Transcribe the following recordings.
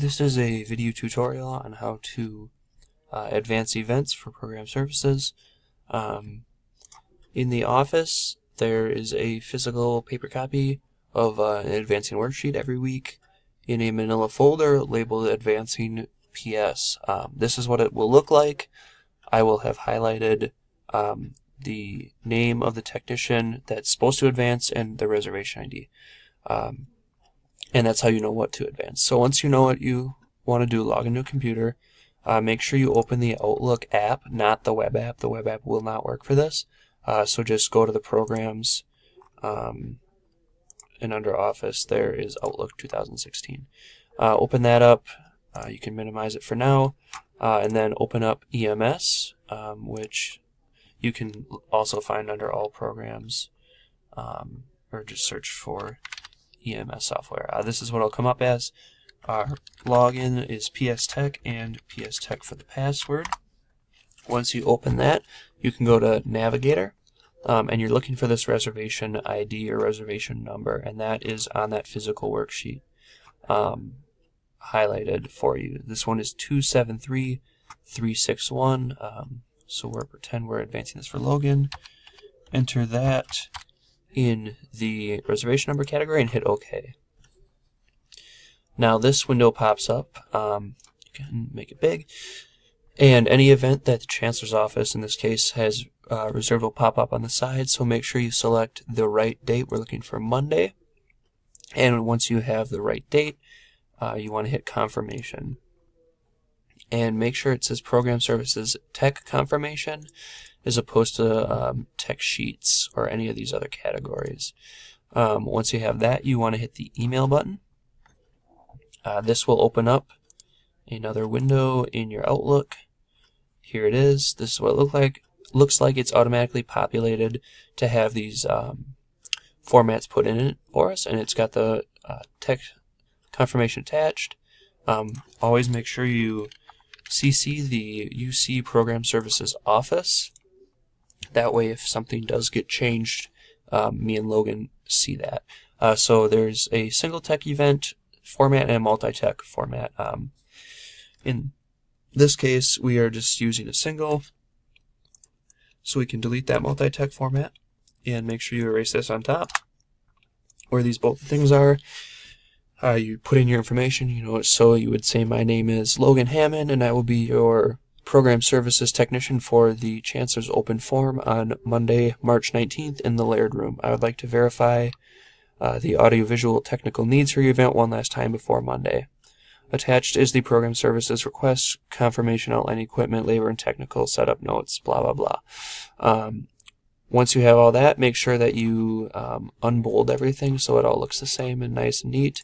This is a video tutorial on how to advance events for program services. In the office, there is a physical paper copy of an advancing worksheet every week in a manila folder labeled Advancing PS. This is what it will look like. I will have highlighted the name of the technician that's supposed to advance and the reservation ID. And that's how you know what to advance. So once you know what you want to do, log into a computer. Make sure you open the Outlook app, not the web app. The web app will not work for this. So just go to the programs, and under Office there is Outlook 2016. Open that up. You can minimize it for now, and then open up EMS, which you can also find under All Programs, or just search for EMS software. This is what it'll come up as. Our login is PS Tech and PS Tech for the password. Once you open that, you can go to Navigator, and you're looking for this reservation ID or reservation number, and that is on that physical worksheet highlighted for you. This one is 273361. So we'll pretend we're advancing this for Logan. Enter that in the reservation number category and hit OK. Now this window pops up. You can make it big, and any event that the Chancellor's office in this case has reserved will pop up on the side, so make sure you select the right date. We're looking for Monday, and once you have the right date, you want to hit confirmation, and make sure it says Program Services Tech Confirmation as opposed to tech sheets or any of these other categories. Once you have that, you want to hit the email button. This will open up another window in your Outlook. Here it is. This is what it looks like. It's automatically populated to have these formats put in it for us, and it's got the tech confirmation attached. Always make sure you CC the UC Program Services Office. That way, if something does get changed, me and Logan see that. So there's a single tech event format and a multi-tech format. In this case, we are just using a single, so we can delete that multi-tech format and make sure you erase this on top where these both things are. You put in your information, so you would say my name is Logan Hammond and I will be your Program Services Technician for the Chancellor's Open Forum on Monday, March 19th in the Laird Room. I would like to verify the audiovisual technical needs for your event one last time before Monday. Attached is the Program Services Request, Confirmation Outline, Equipment, Labor, and Technical Setup Notes, blah, blah, blah. Once you have all that, make sure that you unbold everything so it all looks the same and nice and neat.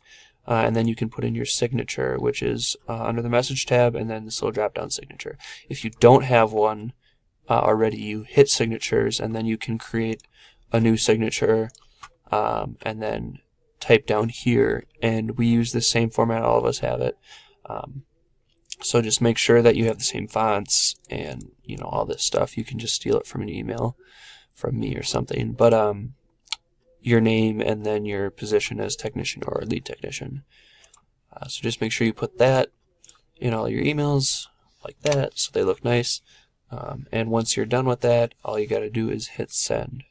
And then you can put in your signature, which is under the Message tab, and then this little drop-down signature. If you don't have one already, you hit Signatures, and then you can create a new signature, and then type down here. And we use the same format, all of us have it. So just make sure that you have the same fonts and all this stuff. You can just steal it from an email from me or something. But your name and then your position as technician or lead technician. So just make sure you put that in all your emails like that so they look nice. And once you're done with that, all you got to do is hit send.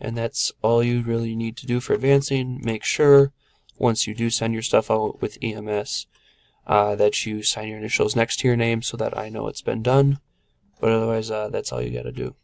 And that's all you really need to do for advancing. Make sure once you do send your stuff out with EMS that you sign your initials next to your name so that I know it's been done. But otherwise, that's all you got to do.